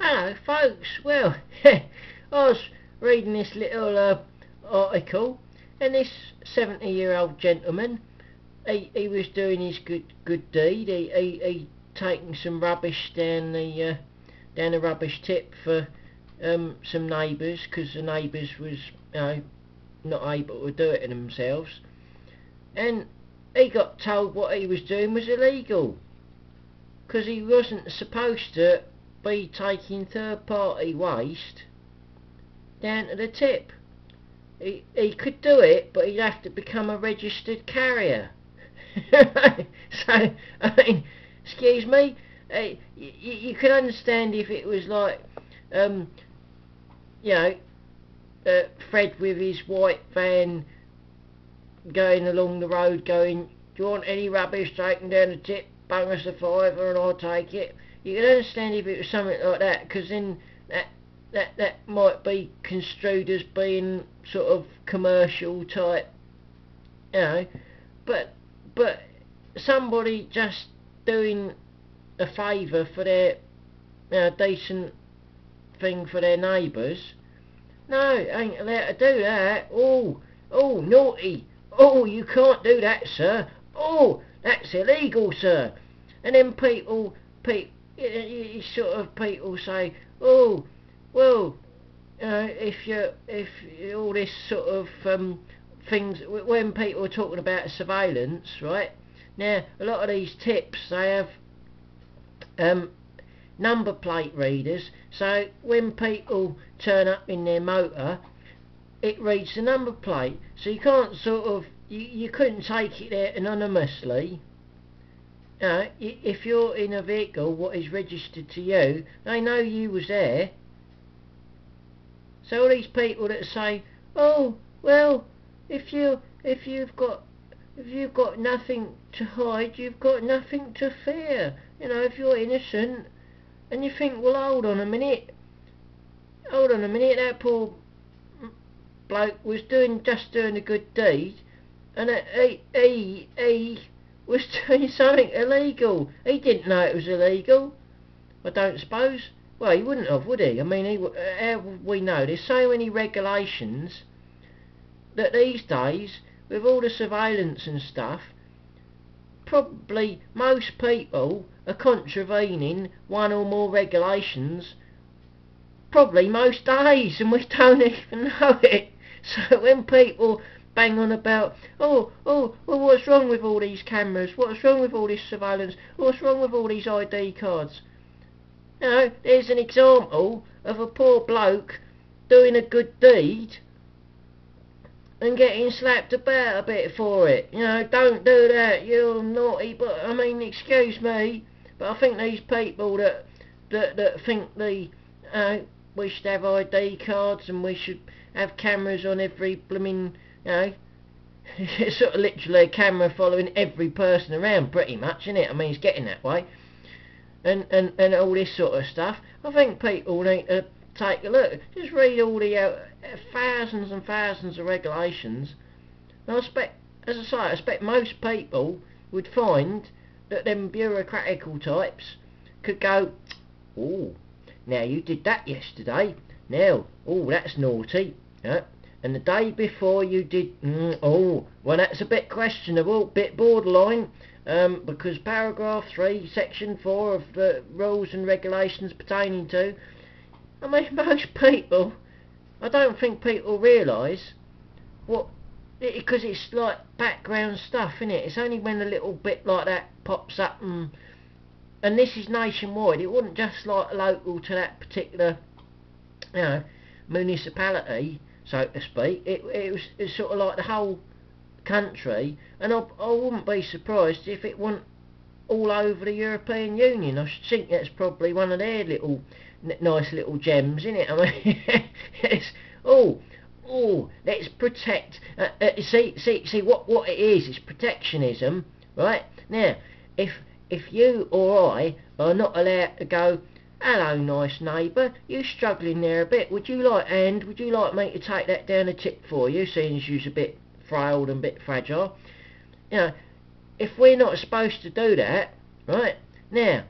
Hello, folks. Well, I was reading this little article, and this 70-year-old gentleman, he was doing his good deed. He taking some rubbish down the rubbish tip for some neighbours, because the neighbours was not able to do it themselves, and he got told what he was doing was illegal, because he wasn't supposed to be taking third-party waste down to the tip. He could do it, but he'd have to become a registered carrier. So, I mean, excuse me, you could understand if it was like, Fred with his white van going along the road going, "Do you want any rubbish taken down the tip? Bung us a fiver and I'll take it." You can understand if it was something like that, because then that might be construed as being sort of commercial type, but somebody just doing a favour for their decent thing for their neighbours, no, ain't allowed to do that. Oh, naughty. Oh, you can't do that, sir. Oh, that's illegal, sir. And then people sort of people say, oh, well, if all this sort of things, when people are talking about surveillance, right? Now, a lot of these tips, they have number plate readers, so when people turn up in their motor, it reads the number plate, so you can't sort of, you couldn't take it there anonymously. If you're in a vehicle what is registered to you, they know you was there. So all these people that say, oh, well, if you've got nothing to hide, you've got nothing to fear. If you're innocent, and you think, well, hold on a minute, that poor bloke was just doing a good deed, and he was doing something illegal. He didn't know it was illegal, I don't suppose. Well, he wouldn't have, would he? I mean, how would we know? There's so many regulations that these days, with all the surveillance and stuff, probably most people are contravening one or more regulations probably most days, and we don't even know it. So when people bang on about, well, what's wrong with all these cameras? What's wrong with all this surveillance? What's wrong with all these ID cards? There's an example of a poor bloke doing a good deed and getting slapped about a bit for it. Don't do that, you're naughty. But I mean, excuse me, but I think these people that think we should have ID cards and we should have cameras on every blooming, it's sort of literally a camera following every person around, pretty much, isn't it? I mean, it's getting that way, and all this sort of stuff. I think people need to take a look. Just read all the thousands and thousands of regulations. And I expect most people would find that them bureaucratical types could go, oh, now you did that yesterday. Now, oh, that's naughty. And the day before you did, well, that's a bit questionable, bit borderline, because paragraph 3, section 4 of the rules and regulations pertaining to. I mean, most people, I don't think people realise what, because it's like background stuff, isn't it? It's only when a little bit like that pops up, and this is nationwide. It wasn't just like local to that particular, municipality, so to speak. It's sort of like the whole country, and I wouldn't be surprised if it went all over the European Union. I think that's probably one of their little nice little gems, isn't it? I mean, it's let's protect. See what it is. It's protectionism, right? Now, if you or I are not allowed to go, hello, nice neighbour, you struggling there a bit, would you like me to take that down the tip for you, seeing as you're a bit frail and a bit fragile? If we're not supposed to do that, right, now,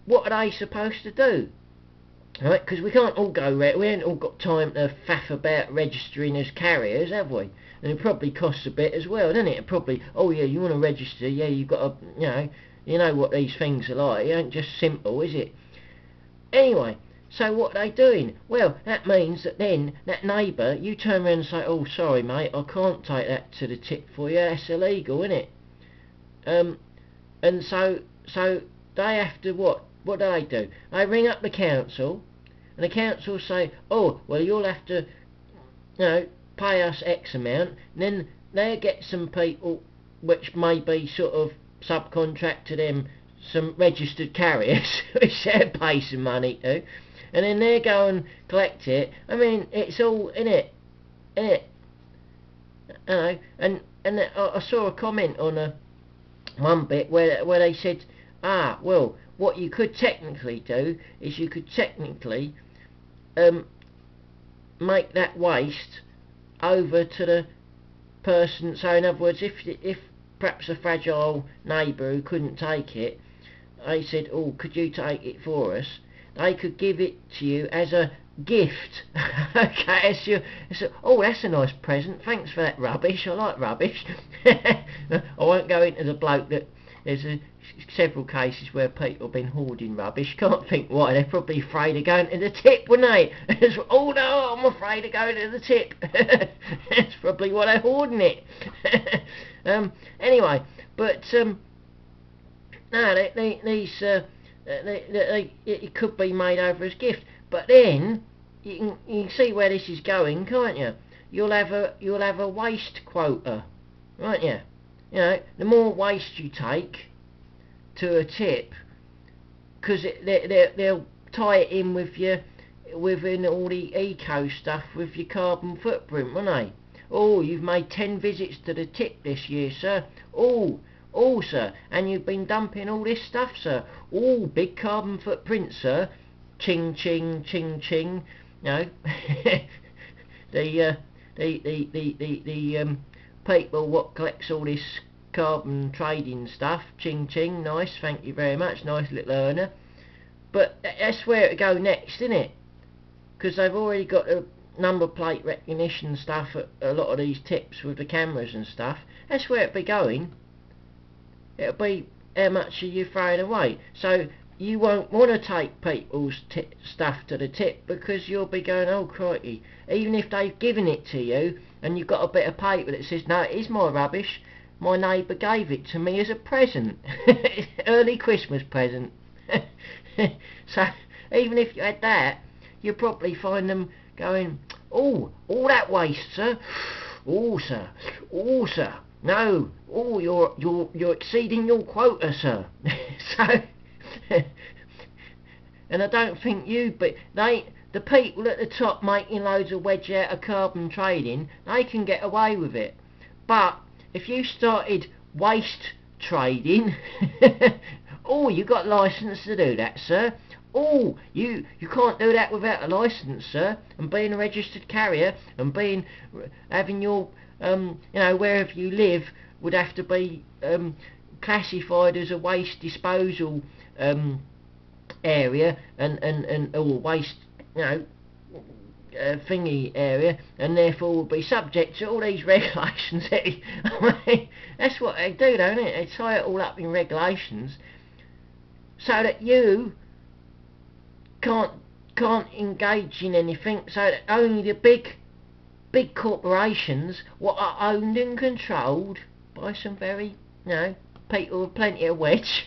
what are they supposed to do? Right, because we can't all go round, we ain't all got time to faff about registering as carriers, have we? And it probably costs a bit as well, doesn't it? It probably, oh yeah, you want to register, yeah, you've got to, you know what these things are like, it ain't just simple, is it? Anyway, so what are they doing? Well, that means that then, that neighbour, you turn around and say, oh, sorry mate, I can't take that to the tip for you, that's illegal, isn't it? And so they have to, what do? They ring up the council, and the council say, oh, well, you'll have to, pay us X amount, and then they get some people, which may be sort of subcontract to them, some registered carriers, which they pay some money to, and then they go and collect it. I mean, it's all in it. And I saw a comment on one bit where they said, well, what you could technically do is you could technically make that waste over to the person. So in other words, if perhaps a fragile neighbour who couldn't take it, they said, oh, could you take it for us? They could give it to you as a gift. Okay, oh, that's a nice present, thanks for that rubbish, I like rubbish. I won't go into the bloke that there's several cases where people have been hoarding rubbish. Can't think why. They're probably afraid of going to the tip, wouldn't they? Oh no, I'm afraid of going to the tip. That's probably why they're hoarding it. Anyway, but no, it could be made over as gift. But then you can see where this is going, can't you? You'll have a waste quota, won't you? You know, the more waste you take to a tip, because they'll tie it in within all the eco stuff with your carbon footprint, won't they? Oh, you've made 10 visits to the tip this year, sir. Oh, sir, and you've been dumping all this stuff, sir. Oh, big carbon footprint, sir. Ching, ching, ching, ching. You know, the people what collects all this carbon trading stuff, ching ching, nice, thank you very much, nice little earner. But that's where it go next, isn't it? Because they've already got a number plate recognition stuff at a lot of these tips with the cameras and stuff. That's where it'll be going. It'll be how much are you throwing away. So you won't want to take people's stuff to the tip, because you'll be going, oh crikey, even if they've given it to you and you've got a bit of paper that says, no, it is my rubbish, my neighbour gave it to me as a present. Early Christmas present. So even if you had that, you'll probably find them going, oh, all that waste, sir. Oh, sir. Oh, sir. No. Oh, you're exceeding your quota, sir. So, and I don't think the people at the top making loads of wedge out of carbon trading, they can get away with it. But if you started waste trading, oh, you got licence to do that, sir. Oh, you can't do that without a licence, sir. And being a registered carrier and having your wherever you live would have to be classified as a waste disposal area or waste thingy area, and therefore will be subject to all these regulations. I mean, that's what they do, don't it? They tie it all up in regulations so that you can't engage in anything, so that only the big corporations, what are owned and controlled by some very people with plenty of wedge,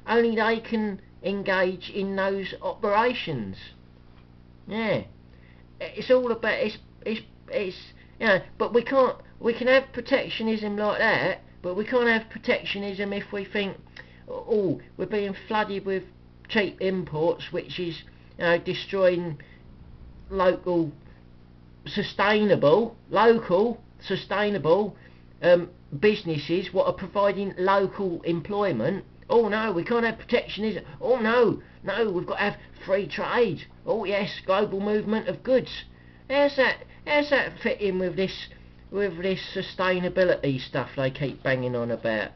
only they can engage in those operations. Yeah, it's all about it's but we can have protectionism like that, but we can't have protectionism if we think, oh, we're being flooded with cheap imports, which is destroying local sustainable businesses what are providing local employment. Oh no, we can't have protectionism. Oh no, we've got to have free trade. Oh yes, global movement of goods. How's that fit in with this sustainability stuff they keep banging on about?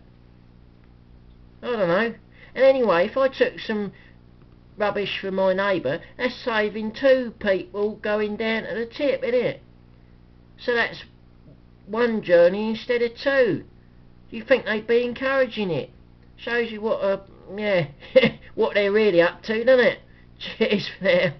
I don't know. And anyway, if I took some rubbish for my neighbour, that's saving 2 people going down to the tip, isn't it? So that's 1 journey instead of 2. Do you think they'd be encouraging it? Shows you what what they're really up to, doesn't it? Cheers for now.